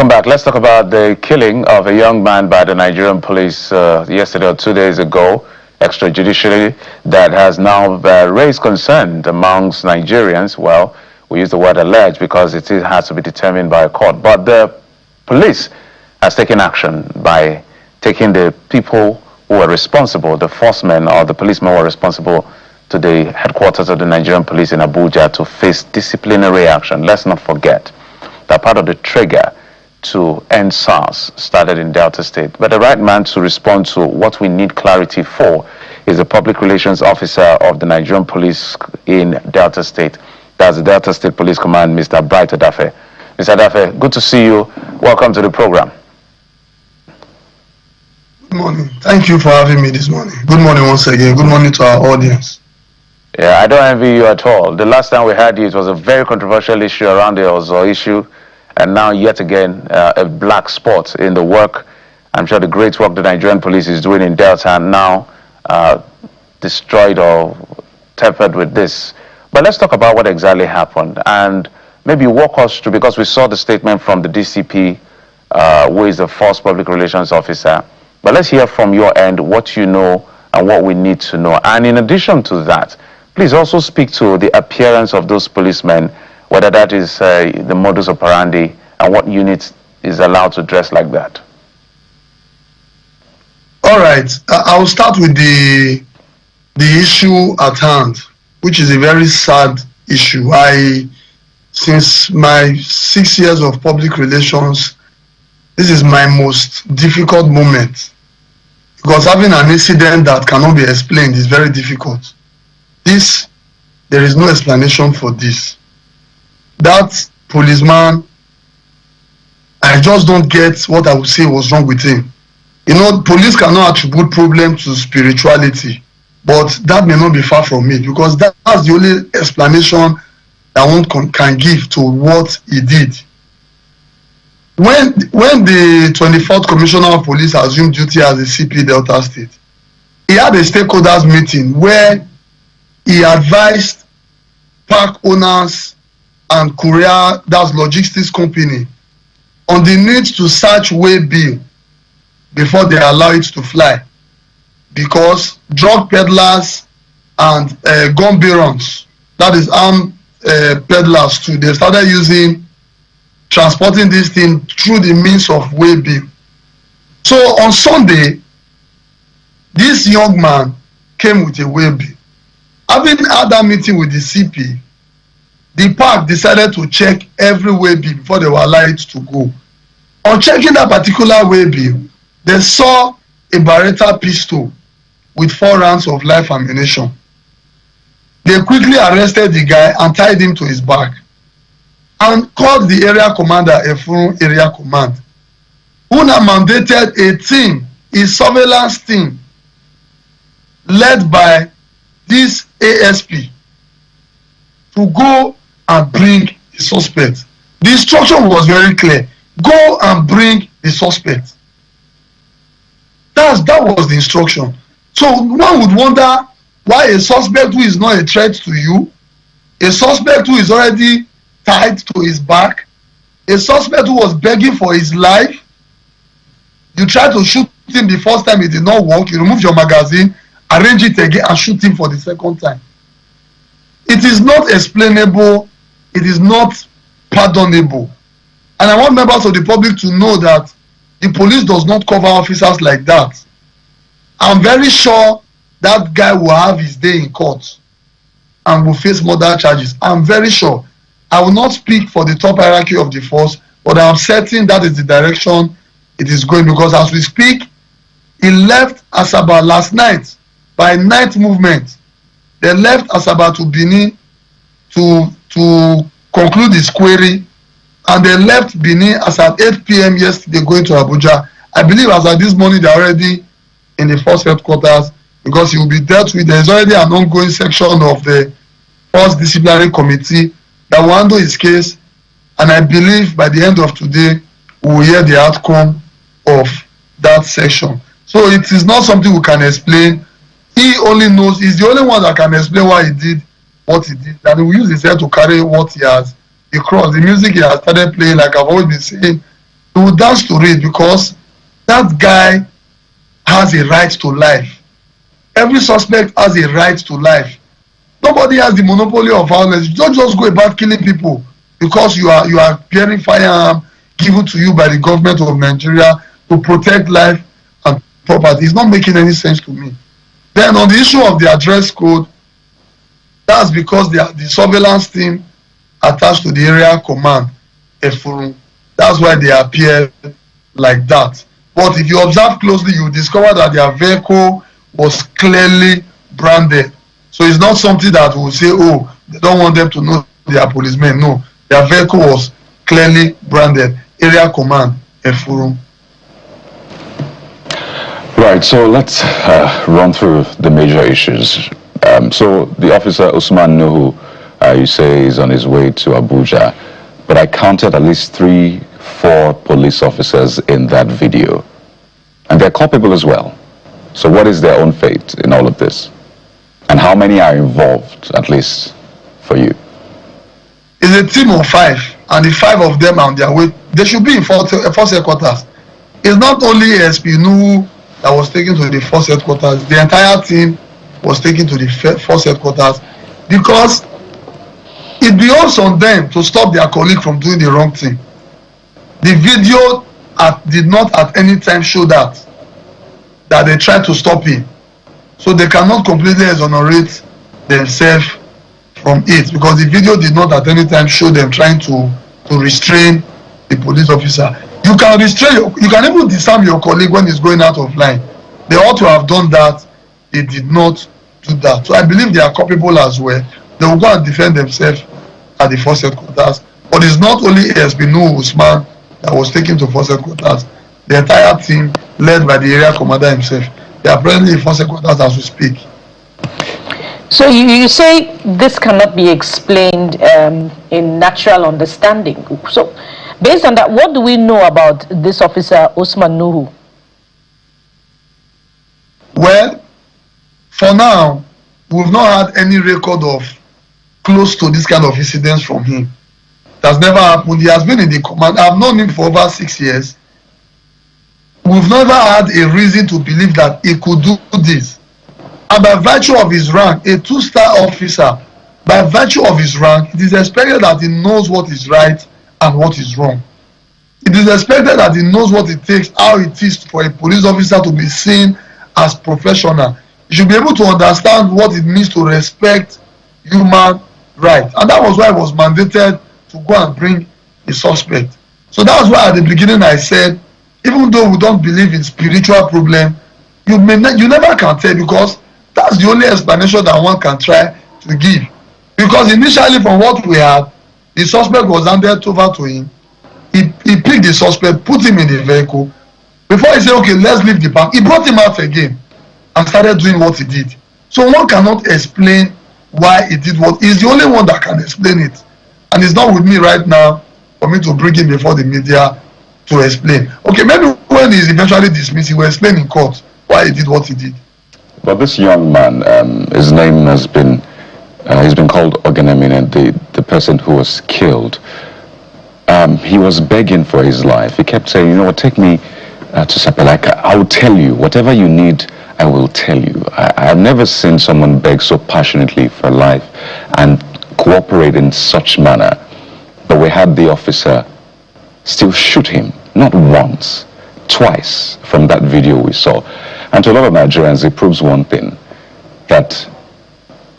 Welcome back. Let's talk about the killing of a young man by the Nigerian police yesterday or 2 days ago, extrajudicially, that has now raised concern amongst Nigerians. Well, we use the word alleged because it has to be determined by a court. But the police has taken action by taking the people who were responsible, the forcemen or the policemen who were responsible, to the headquarters of the Nigerian police in Abuja to face disciplinary action. Let's not forget that part of the trigger to end SARS started in Delta State. But the right man to respond to what we need clarity for is the public relations officer of the Nigerian police in Delta State. That's the Delta State Police Command, Mr. Bright Odafe. Mr. Odafe, good to see you. Welcome to the program. Good morning. Thank you for having me this morning. Good morning once again. Good morning to our audience. Yeah, I don't envy you at all. The last time we had you, it was a very controversial issue around the Ozo issue. And now, yet again, a black spot in the work. I'm sure the great work the Nigerian police is doing in Delta and now destroyed or tempered with this. But let's talk about what exactly happened and maybe walk us through, because we saw the statement from the DCP, who is the first public relations officer. But let's hear from your end what you know and what we need to know. And in addition to that, please also speak to the appearance of those policemen, whether that is the modus operandi and what unit is allowed to dress like that. All right, I'll start with the issue at hand, which is a very sad issue. Since my 6 years of public relations, this is my most difficult moment, because having an incident that cannot be explained is very difficult. There is no explanation for this. That policeman, I just don't get what I would say was wrong with him. You know, police cannot attribute problem to spirituality, but that may not be far from it, because that's the only explanation that one can give to what he did. When the 24th Commissioner of Police assumed duty as the CP Delta State, he had a stakeholders meeting where he advised park owners and courier, that's logistics company, on the need to search way bill before they allow it to fly, because drug peddlers and gun barons, that is armed peddlers too, they started transporting this thing through the means of way bill. So on Sunday, this young man came with a way bill. Having had that meeting with the CP, the park decided to check every way bill before they were allowed to go. On checking that particular way bill, they saw a Beretta pistol with 4 rounds of live ammunition. They quickly arrested the guy and tied him to his back and called the area commander, Efun Area Command, who now mandated a team, a surveillance team, led by this ASP, to go and bring the suspect. The instruction was very clear: go and bring the suspect. That was the instruction. So one would wonder why a suspect who is not a threat to you, a suspect who is already tied to his back, a suspect who was begging for his life, you try to shoot him the first time, it did not work, you remove your magazine, arrange it again and shoot him for the second time. It is not explainable, it is not pardonable. And I want members of the public to know that the police does not cover officers like that. I'm very sure that guy will have his day in court and will face murder charges. I'm very sure. I will not speak for the top hierarchy of the force, but I'm certain that is the direction it is going, because as we speak, he left Asaba last night by night movement. They left Asaba to Benin to conclude his query, and they left Benin as at 8 p.m. yesterday going to Abuja. I believe as at this morning they're already in the force headquarters, because he will be dealt with. There is already an ongoing section of the force disciplinary committee that will handle his case, and I believe by the end of today we will hear the outcome of that section. So it is not something we can explain. He only knows, he's the only one that can explain why he did what he did, and he will use his head to carry what he has, the cross, the music he has started playing. Like I've always been saying, he will dance to it because that guy has a right to life. Every suspect has a right to life. Nobody has the monopoly of violence. You don't just go about killing people because you are bearing firearm given to you by the government of Nigeria to protect life and property. It's not making any sense to me. Then on the issue of the address code, that's because the surveillance team attached to the area command, Efurun. That's why they appear like that. But if you observe closely, you discover that their vehicle was clearly branded. So it's not something that will say, oh, they don't want them to know they are policemen. No, their vehicle was clearly branded. Area command, Efurun. Right, so let's run through the major issues. So the officer Usman Nuhu, you say, is on his way to Abuja, but I counted at least 3-4 police officers in that video, and they're culpable as well. So what is their own fate in all of this? And how many are involved, at least, for you? It's a team of 5, and the 5 of them are on their way. They should be in force headquarters. It's not only ASP Nuhu that was taken to the force headquarters. The entire team was taken to the force headquarters because it behoves on them to stop their colleague from doing the wrong thing. The video did not at any time show that they tried to stop him. So they cannot completely exonerate themselves from it because the video did not at any time show them trying to restrain the police officer. You can restrain you can even disarm your colleague when he's going out of line. They ought to have done that. They did not do that. So I believe they are culpable as well. They will go and defend themselves at the force headquarters. But it's not only ASP Nuhu Usman that was taken to force headquarters. The entire team, led by the area commander himself, they are presently in force headquarters as we speak. So you say this cannot be explained in natural understanding. So based on that, what do we know about this officer Usman Nuhu? Well, for now, we've not had any record of close to this kind of incidents from him. It has never happened. He has been in the command. I've known him for over 6 years. We've never had a reason to believe that he could do this. And by virtue of his rank, a 2-star officer, by virtue of his rank, it is expected that he knows what is right and what is wrong. It is expected that he knows what it takes, how it is for a police officer to be seen as professional. He should be able to understand what it means to respect human rights. And that was why it was mandated to go and bring a suspect. So that was why at the beginning I said, even though we don't believe in spiritual problem, you never can tell, because that's the only explanation that one can try to give. Because initially, from what we had, the suspect was handed over to him. He picked the suspect, put him in the vehicle. Before he said, okay, let's leave the park, he brought him out again and started doing what he did. So one cannot explain why he did what. He's the only one that can explain it. And it's not with me right now for me to bring him before the media to explain. Okay, maybe when he's eventually dismissed, he will explain in court why he did what he did. But this young man, his name has been, he's been called Ogenemine, the person who was killed. He was begging for his life. He kept saying, you know what, take me to Sapelaka. I will tell you. Whatever you need, I will tell you. I have never seen someone beg so passionately for life and cooperate in such manner. But we had the officer still shoot him, not once, twice, from that video we saw. And to a lot of Nigerians, it proves one thing, that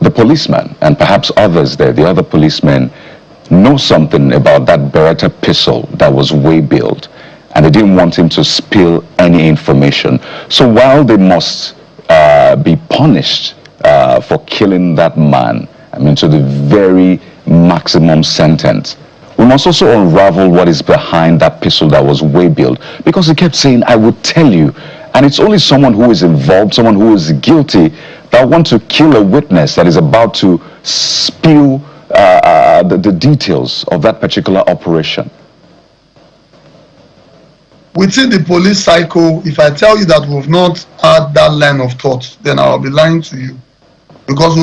the policeman, and perhaps others there, the other policemen, know something about that Beretta pistol that was way-built, and they didn't want him to spill any information. So while they must be punished for killing that man, I mean, to the very maximum sentence, we must also unravel what is behind that pistol that was way-built, because he kept saying, I would tell you. And it's only someone who is involved, someone who is guilty, that wants to kill a witness that is about to spill the details of that particular operation. Within the police cycle, if I tell you that we've not had that line of thought, then I'll be lying to you. Because we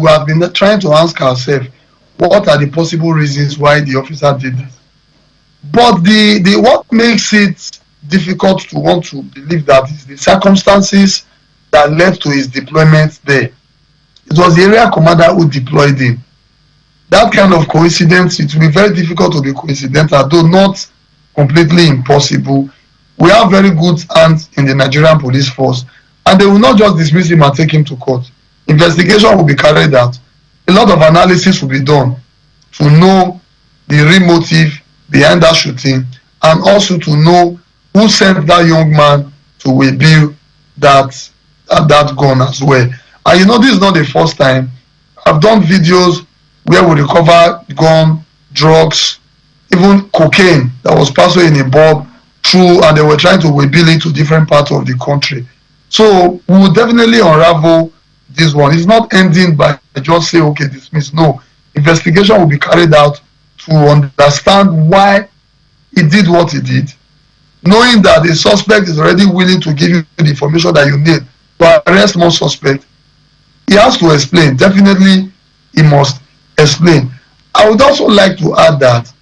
have been trying to ask ourselves, what are the possible reasons why the officer did this? But the what makes it difficult to want to believe that is the circumstances that led to his deployment there. It was the area commander who deployed him. That kind of coincidence, it will be very difficult to be coincidental, though not completely impossible. We have very good hands in the Nigerian police force, and they will not just dismiss him and take him to court. Investigation will be carried out. A lot of analysis will be done to know the real motive behind that shooting, and also to know who sent that young man to reveal that gun as well. And you know, this is not the first time. I've done videos where we recover gun, drugs, even cocaine that was passed away in a bulb through, and they were trying to reveal it to different parts of the country. So we will definitely unravel this one. It's not ending by just say, okay, dismiss. No, investigation will be carried out to understand why he did what he did, knowing that the suspect is already willing to give you the information that you need to arrest more suspects. He has to explain. Definitely, he must explain. I would also like to add that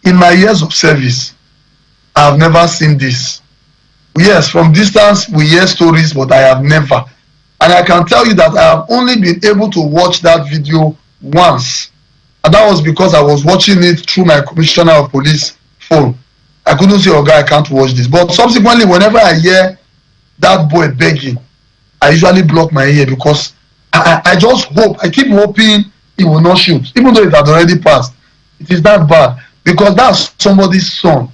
in my years of service, I have never seen this. Yes, from distance we hear stories, but I have never. And I can tell you that I have only been able to watch that video once. And that was because I was watching it through my commissioner of police phone. I couldn't say, oh God, I can't watch this. But subsequently, whenever I hear that boy begging, I usually block my ear, because I just hope, I keep hoping he will not shoot, even though it had already passed. It is that bad, because that's somebody's son.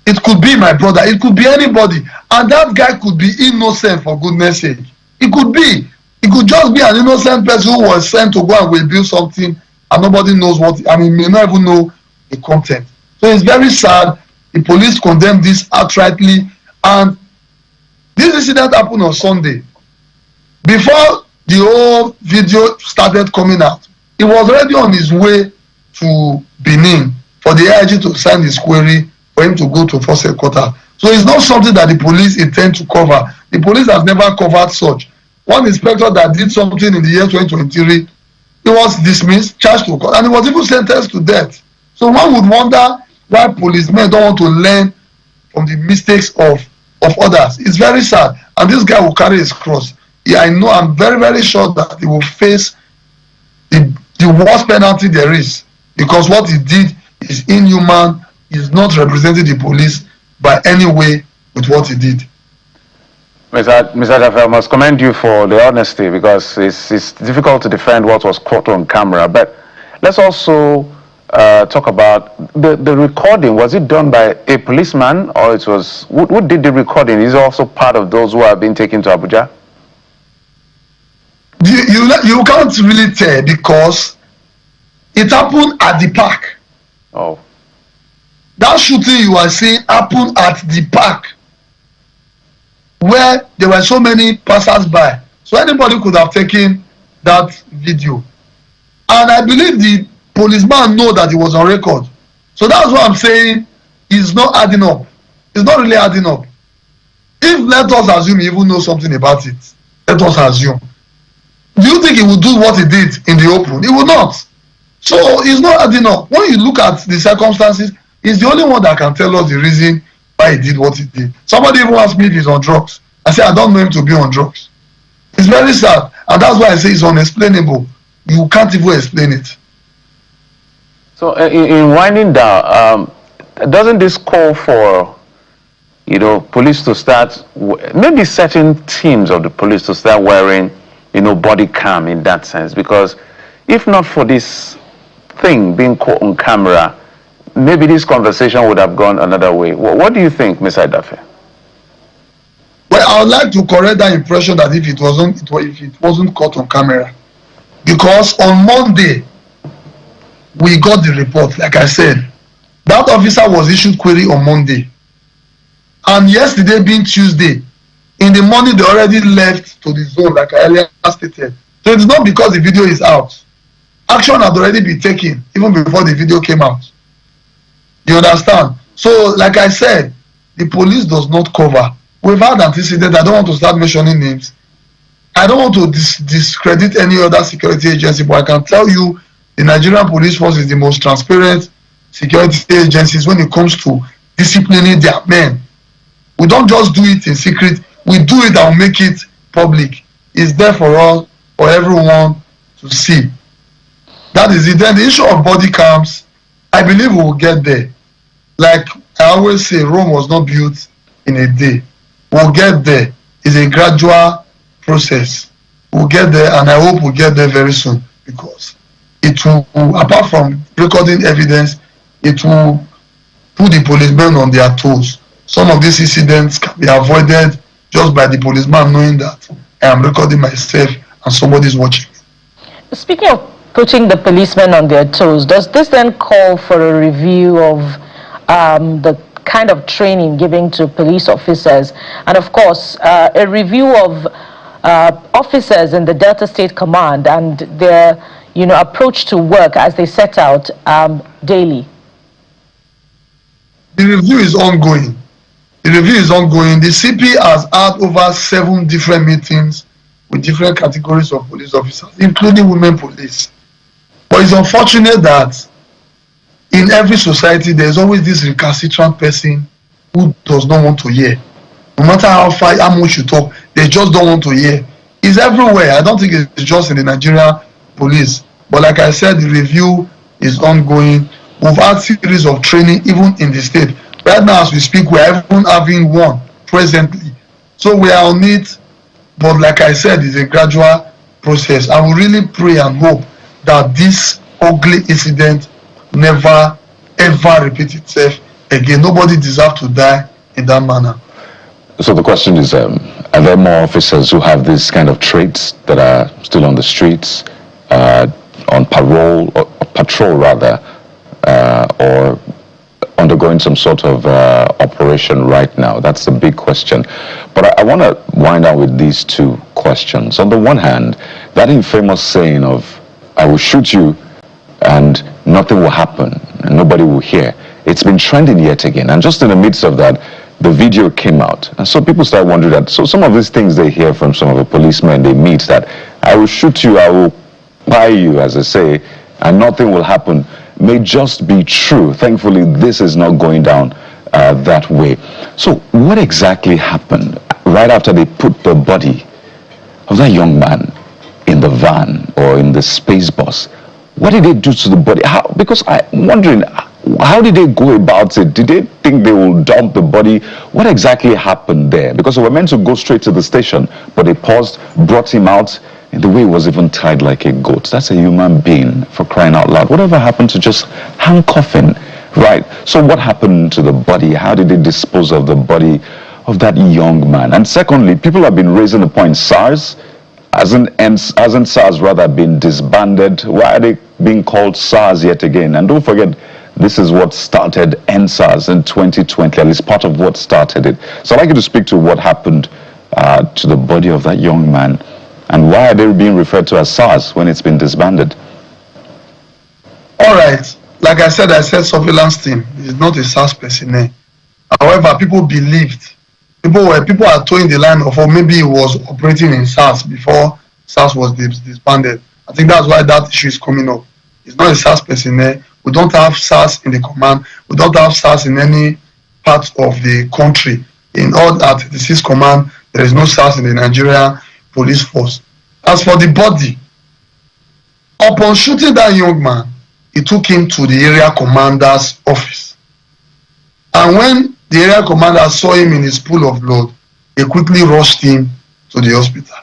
It could be my brother, it could be anybody, and that guy could be innocent, for goodness sake. It could be. It could just be an innocent person who was sent to go and reveal something, and nobody knows what, and he may not even know the content. So it's very sad. The police condemned this outrightly, and this incident happened on Sunday. Before the whole video started coming out, he was already on his way to Benin for the AIG to sign his query for him to go to force headquarters. So it's not something that the police intend to cover. The police has never covered such. One inspector that did something in the year 2023, he was dismissed, charged to court, and he was even sentenced to death. So one would wonder why policemen don't want to learn from the mistakes of others. It's very sad, and this guy will carry his cross. Yeah, I know, I'm very, very sure that he will face the worst penalty there is, because what he did is inhuman. He's not representing the police by any way with what he did. Mr. Dafe, I must commend you for the honesty, because it's difficult to defend what was caught on camera. But let's also talk about the recording. Was it done by a policeman, or it was who did the recording? Is also part of those who have been taken to Abuja? You can't really tell, because it happened at the park. Oh. That shooting you are seeing happened at the park, where there were so many passers-by. So anybody could have taken that video. And I believe the policeman know that it was on record. So that's what I'm saying. It's not adding up. It's not really adding up. If, let us assume, he even knows something about it, let us assume, do you think he would do what he did in the open? He would not. So it's not adding up. When you look at the circumstances, he's the only one that can tell us the reason why he did what he did. Somebody even asked me if he's on drugs. I said, I don't know him to be on drugs. It's very sad, and that's why I say it's unexplainable. You can't even explain it. So in winding down, doesn't this call for, police to start, maybe certain teams of the police to start wearing, body cam in that sense? Because if not for this thing being caught on camera, maybe this conversation would have gone another way. What do you think, Mr. Dafe? Well, I would like to correct that impression that if it wasn't caught on camera, because on Monday we got the report. Like I said, that officer was issued query on Monday, and yesterday being Tuesday, in the morning they already left to the zone, like I earlier stated. So it's not because the video is out. Action had already been taken even before the video came out. You understand? So, like I said, the police does not cover. We've had antecedents. I don't want to start mentioning names. I don't want to discredit any other security agency, but I can tell you the Nigerian police force is the most transparent security agencies when it comes to disciplining their men. We don't just do it in secret, we do it and make it public. It's there for us, for everyone to see. That is it. Then the issue of body cams, I believe we will get there. Like I always say, Rome was not built in a day. We'll get there. It's a gradual process. We'll get there, and I hope we'll get there very soon, because it will, apart from recording evidence, it will put the policemen on their toes. Some of these incidents can be avoided just by the policeman knowing that I am recording myself and somebody is watching. Speaking of putting the policemen on their toes, does this then call for a review of the kind of training given to police officers, and of course a review of officers in the Delta State Command and their approach to work as they set out daily? The review is ongoing. The review is ongoing. The CP has had over 7 different meetings with different categories of police officers, including women police. But it's unfortunate that in every society there is always this recalcitrant person who does not want to hear. No matter how much you talk, they just don't want to hear. It's everywhere. I don't think it's just in the Nigerian police. But like I said, the review is ongoing. We've had series of training even in the state. Right now as we speak, we're even having one presently. So we are on it. But like I said, it's a gradual process. I will really pray and hope that this ugly incident never ever repeat itself again. Nobody deserves to die in that manner. So the question is, are there more officers who have these kind of traits that are still on the streets, on parole, or patrol rather, or undergoing some sort of operation right now? That's the big question. But I want to wind up with these 2 questions. On the one hand, that infamous saying of, I will shoot you and nothing will happen and nobody will hear. It's been trending yet again. And just in the midst of that, the video came out. And so people start wondering that, so some of these things they hear from some of the policemen they meet, that I will shoot you, I will buy you, as they say, and nothing will happen, may just be true. Thankfully, this is not going down that way. So what exactly happened right after they put the body of that young man in the van or in the space bus? What did they do to the body? How? Because I'm wondering, how did they go about it? Did they think they will dump the body? What exactly happened there? Because they were meant to go straight to the station, but they paused, brought him out, and the way he was even tied like a goat. That's a human being, for crying out loud. Whatever happened to just handcuffing, right? So what happened to the body? How did they dispose of the body of that young man? And secondly, people have been raising the point, SARS, hasn't SARS rather been disbanded? Why are they being called SARS yet again? And don't forget, this is what started NSARS in 2020, at least part of what started it. So I'd like you to speak to what happened to the body of that young man, and why are they being referred to as SARS when it's been disbanded? All right. Like I said surveillance team. It's not a SARS personnel. However, people believed. People are towing the line of, or maybe it was operating in SARS before SARS was disbanded. I think that's why that issue is coming up. It's not a SARS personnel. We don't have SARS in the command. We don't have SARS in any part of the country. In all at the 6th command, there is no SARS in the Nigerian police force. As for the body, upon shooting that young man, he took him to the area commander's office. And when the area commander saw him in his pool of blood, they quickly rushed him to the hospital.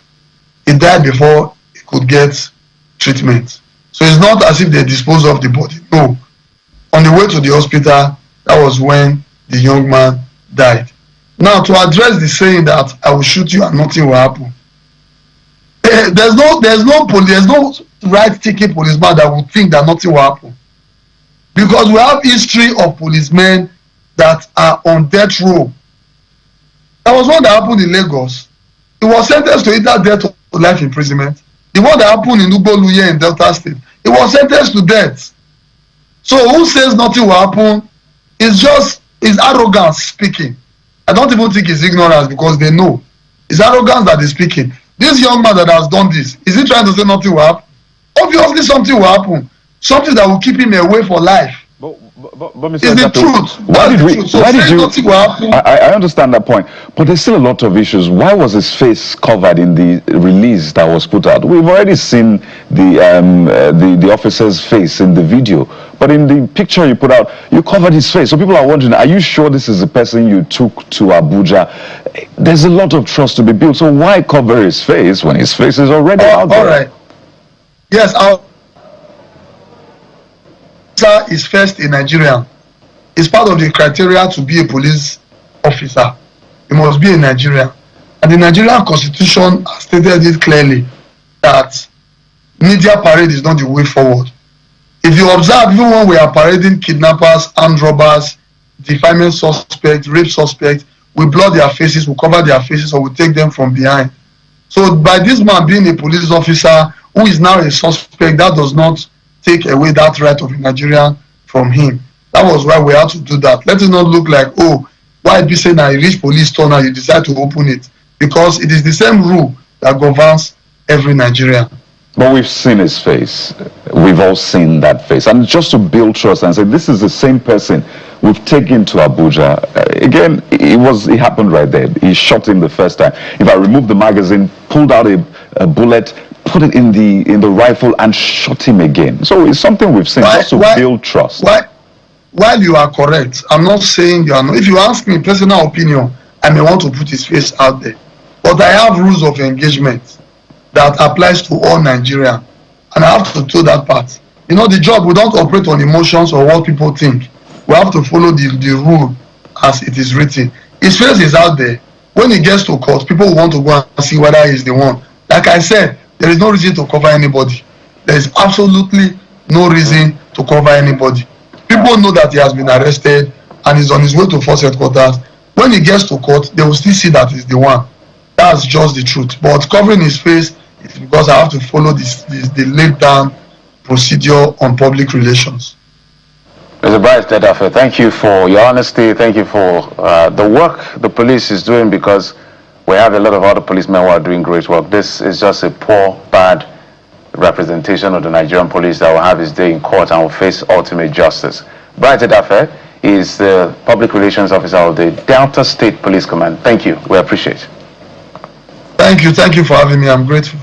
He died before he could get treatment. So it's not as if they disposed of the body. No. On the way to the hospital, that was when the young man died. Now, to address the saying that I will shoot you and nothing will happen, there's no right-thinking policeman that would think that nothing will happen, because we have history of policemen that are on death row. There was one that happened in Lagos. He was sentenced to either death or life imprisonment. The one that happened in Ugboluye in Delta State, he was sentenced to death. So who says nothing will happen is arrogance speaking. I don't even think it's ignorance, because they know. It's arrogance that is speaking. This young man that has done this, is he trying to say nothing will happen? Obviously something will happen. Something that will keep him away for life. But But Mr. It's the Adato, truth. why That's did the we? truth. So Why did saying you? nothing will happen. I understand that point, but there's still a lot of issues. Why was his face covered in the release that was put out? We've already seen the officer's face in the video, but in the picture you put out, you covered his face. So people are wondering, are you sure this is the person you took to Abuja? There's a lot of trust to be built. So why cover his face when his face is already out there? All right. Yes, our officer is first a Nigerian. It's part of the criteria to be a police officer. You must be a Nigerian. And the Nigerian constitution has stated it clearly that media parade is not the way forward. If you observe, even when we are parading kidnappers, armed robbers, defaming suspects, rape suspects, we blur their faces, we cover their faces, or we take them from behind. So by this man being a police officer who is now a suspect, that does not take away that right of a Nigerian from him. That was why we had to do that. Let it not look like, oh, why be saying I reach police store now, you decide to open it. Because it is the same rule that governs every Nigerian. But we've seen his face. We've all seen that face. And just to build trust and say, this is the same person we've taken to Abuja. Again, it happened right there. He shot him the first time. If I removed the magazine, pulled out a bullet, put it in the rifle and shot him again. So it's something we've seen just to build trust. While you are correct, I'm not saying you are not. If you ask me personal opinion, I may want to put his face out there. But I have rules of engagement that applies to all Nigerians. And I have to do that part. You know, the job, we don't operate on emotions or what people think. We have to follow the rule as it is written. His face is out there. When he gets to court, people want to go and see whether he's the one. Like I said, there is no reason to cover anybody. There is absolutely no reason to cover anybody. People know that he has been arrested and is on his way to force headquarters. When he gets to court, they will still see that he's the one. That's just the truth. But covering his face is because I have to follow the laid down procedure on public relations. Mr. Bryce Dedafe, thank you for your honesty. Thank you for the work the police is doing, because we have a lot of other policemen who are doing great work. This is just a poor, bad representation of the Nigerian police that will have his day in court and will face ultimate justice. Bryce Dedafe is the Public Relations Officer of the Delta State Police Command. Thank you. We appreciate it. Thank you for having me. I'm grateful.